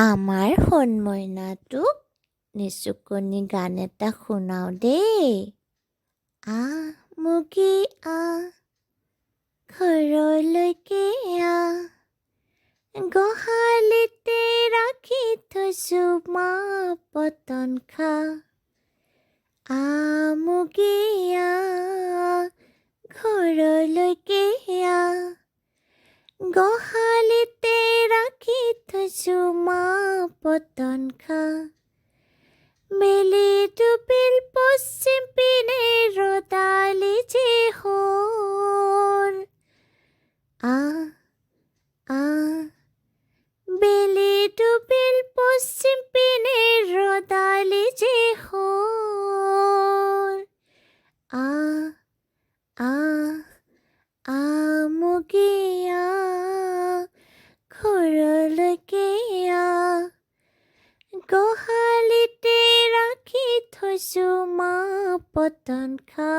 আমাৰ সোণ মইনাটোক নিচুকনি গান এটা শুনাও দেই। মুগী ঘৰলৈকে গোহালিতে ৰাখি থৈছো মা পতন খা। মুগী ঘৰলৈকে গোহালিতে ৰাখি থৈছো মা পতন খা। মেলি ডুবিল পশ্চিম পিনে ৰদালি যে হ'ল। বেলি ডুবিল পশ্চিম পিনে ৰদালি যে হ'ল। মুগী ঘৰলৈকে গোহালিতে ৰাখি থৈছো মা পতন খা।